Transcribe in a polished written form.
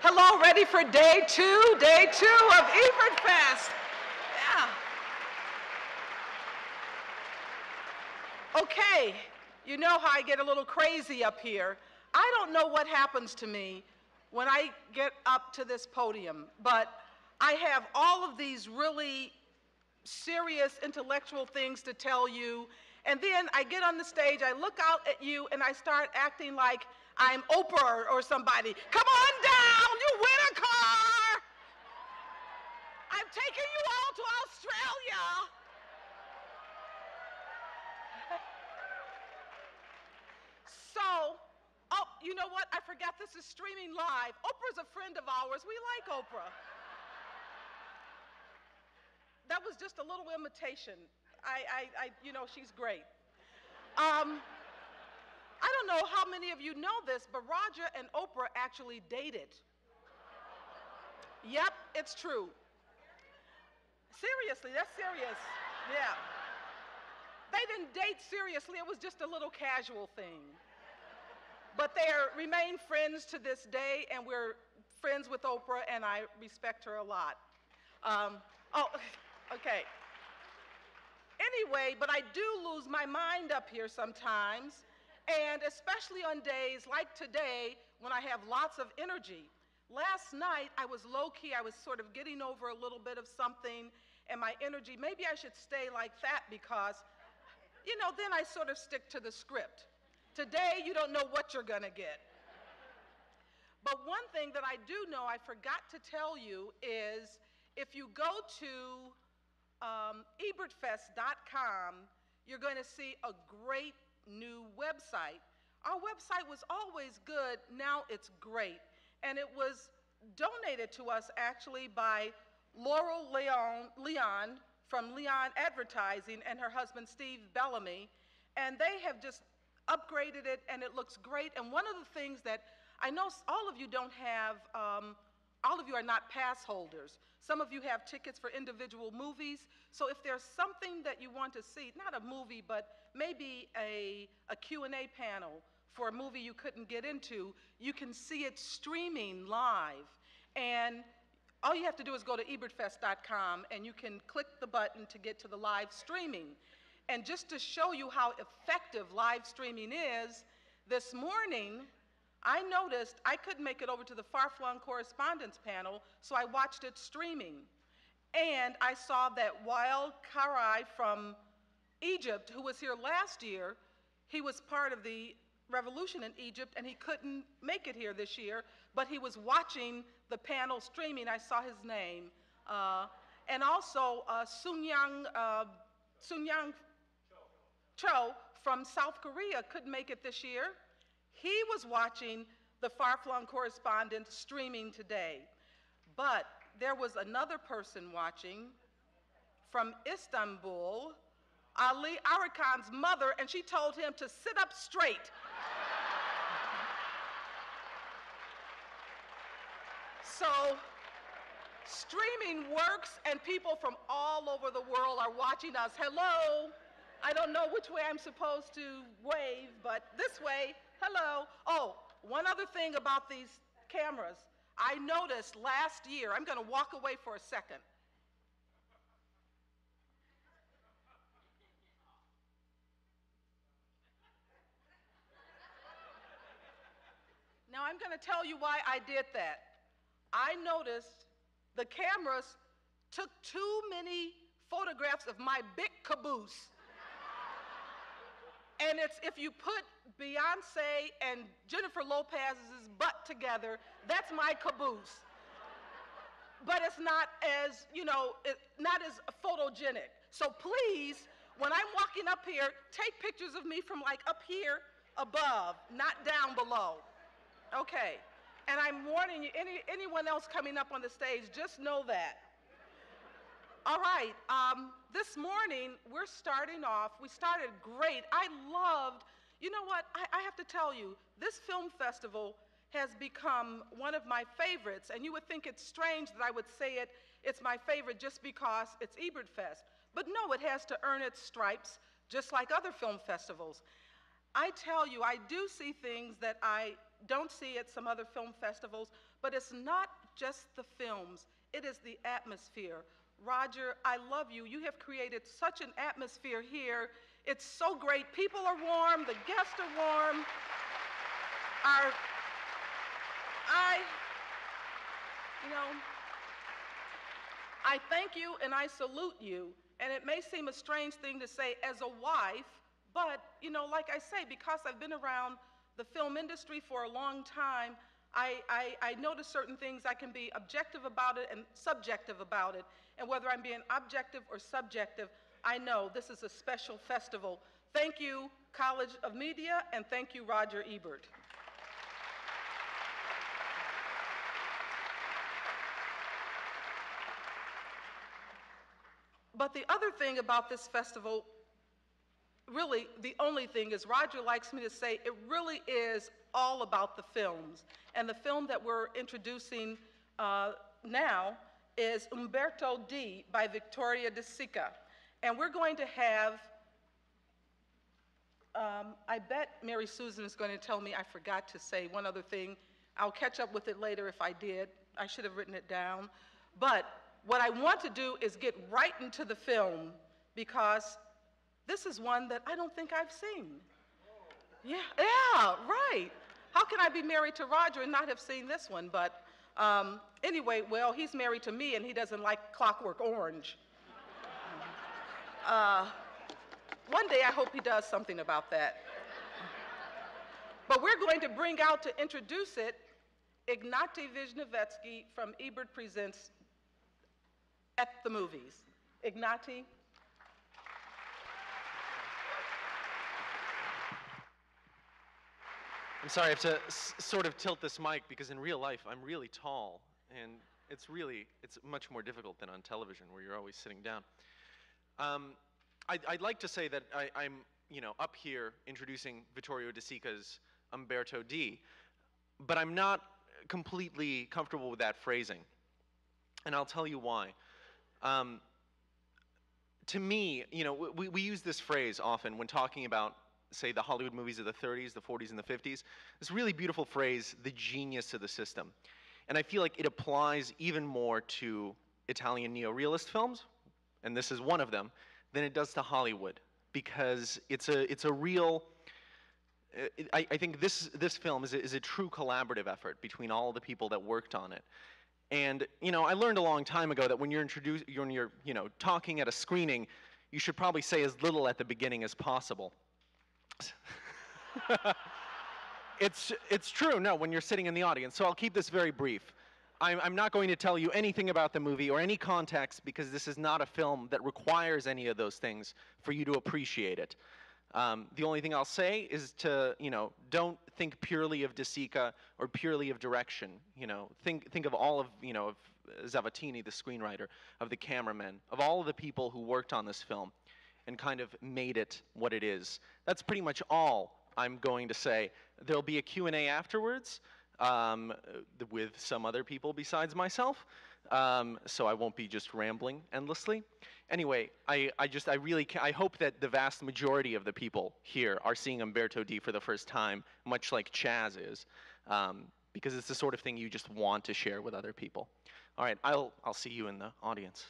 Hello, ready for day two of Ebertfest. Yeah. Okay, you know how I get a little crazy up here. I don't know what happens to me when I get up to this podium, but I have all of these really serious intellectual things to tell you, and then I get on the stage, I look out at you, and I start acting like I'm Oprah or somebody. Come on down, you win a car! I'm taking you all to Australia! So, oh, you know what? I forgot this is streaming live. Oprah's a friend of ours. We like Oprah. That was just a little imitation. You know, she's great. I don't know how many of you know this, but Roger and Oprah actually dated. Yep, it's true. Seriously, that's serious. Yeah. They didn't date seriously, it was just a little casual thing. But they remain friends to this day, and we're friends with Oprah, and I respect her a lot. Okay. Anyway, but I do lose my mind up here sometimes, and especially on days like today when I have lots of energy. Last night, I was low-key, I was sort of getting over a little bit of something, and my energy, maybe I should stay like that because, you know, then I sort of stick to the script. Today, you don't know what you're gonna get. But one thing that I do know, I forgot to tell you, is if you go to Ebertfest.com, you're going to see a great new website. Our website was always good, now it's great. And it was donated to us actually by Laurel Leon from Leon Advertising and her husband Steve Bellamy. And they have just upgraded it, and it looks great. And one of the things that I know all of you don't have, all of you are not pass holders. Some of you have tickets for individual movies. So if there's something that you want to see, not a movie, but maybe a Q&A panel for a movie you couldn't get into, you can see it streaming live. And all you have to do is go to Ebertfest.com, and you can click the button to get to the live streaming. And just to show you how effective live streaming is, this morning, I noticed I couldn't make it over to the Far-Flung Correspondence panel, so I watched it streaming. And I saw that Wael Karai from Egypt, who was here last year, he was part of the revolution in Egypt, and he couldn't make it here this year, but he was watching the panel streaming. I saw his name. And also Sunyang Cho from South Korea couldn't make it this year. He was watching the Far-Flung Correspondent streaming today. But there was another person watching from Istanbul, Ali Arakan's mother, and she told him to sit up straight. So streaming works, and people from all over the world are watching us. Hello. I don't know which way I'm supposed to wave, but this way, hello. Oh, one other thing about these cameras. I noticed last year, I'm going to walk away for a second. Now I'm going to tell you why I did that. I noticed the cameras took too many photographs of my big caboose. And it's, if you put Beyonce and Jennifer Lopez's butt together, that's my caboose. But it's not as, you know, not as photogenic. So please, when I'm walking up here, take pictures of me from like up here above, not down below. Okay. And I'm warning you, anyone else coming up on the stage, just know that. All right, this morning we're starting off, we started great. I loved, you know what, I have to tell you, this film festival has become one of my favorites, and you would think it's strange that I would say it's my favorite just because it's Ebertfest. But no, it has to earn its stripes, just like other film festivals. I tell you, I do see things that I don't see at some other film festivals, but it's not just the films, it is the atmosphere. Roger, I love you. You have created such an atmosphere here. It's so great. People are warm, the guests are warm. You know, I thank you and I salute you. And it may seem a strange thing to say as a wife, but, you know, like I say, because I've been around the film industry for a long time, I notice certain things. I can be objective about it and subjective about it. And whether I'm being objective or subjective, I know this is a special festival. Thank you, College of Media, and thank you, Roger Ebert. But the other thing about this festival, really the only thing, is Roger likes me to say it really is all about the films. And the film that we're introducing now is Umberto D by Victoria De Sica. And we're going to have, I bet Mary Susan is going to tell me I forgot to say one other thing. I'll catch up with it later if I did. I should have written it down. But what I want to do is get right into the film, because this is one that I don't think I've seen. Yeah, right. How can I be married to Roger and not have seen this one? But anyway, well, he's married to me and he doesn't like Clockwork Orange. One day I hope he does something about that. But we're going to bring out, to introduce it, Ignati Wisniewski from Ebert Presents at the Movies. Ignati. I'm sorry, I have to sort of tilt this mic because in real life I'm really tall, and it's much more difficult than on television where you're always sitting down. I'd like to say that I'm up here introducing Vittorio De Sica's Umberto D, but I'm not completely comfortable with that phrasing, and I'll tell you why. To me, we use this phrase often when talking about, say, the Hollywood movies of the 30s, the 40s, and the 50s. This really beautiful phrase, the genius of the system. And I feel like it applies even more to Italian neo-realist films, and this is one of them, than it does to Hollywood, because it's a real, I think this film is a true collaborative effort between all the people that worked on it. And I learned a long time ago that when you're talking at a screening, you should probably say as little at the beginning as possible. It's true, no, when you're sitting in the audience. So I'll keep this very brief. I'm not going to tell you anything about the movie or any context, because this is not a film that requires any of those things for you to appreciate it. The only thing I'll say is to, don't think purely of De Sica or purely of direction. Think of all of, of Zavattini, the screenwriter, of the cameraman, of all of the people who worked on this film and kind of made it what it is. That's pretty much all I'm going to say. There'll be a Q&A afterwards with some other people besides myself, so I won't be just rambling endlessly. Anyway, I hope that the vast majority of the people here are seeing Umberto D for the first time, much like Chaz is, because it's the sort of thing you just want to share with other people. All right, I'll see you in the audience.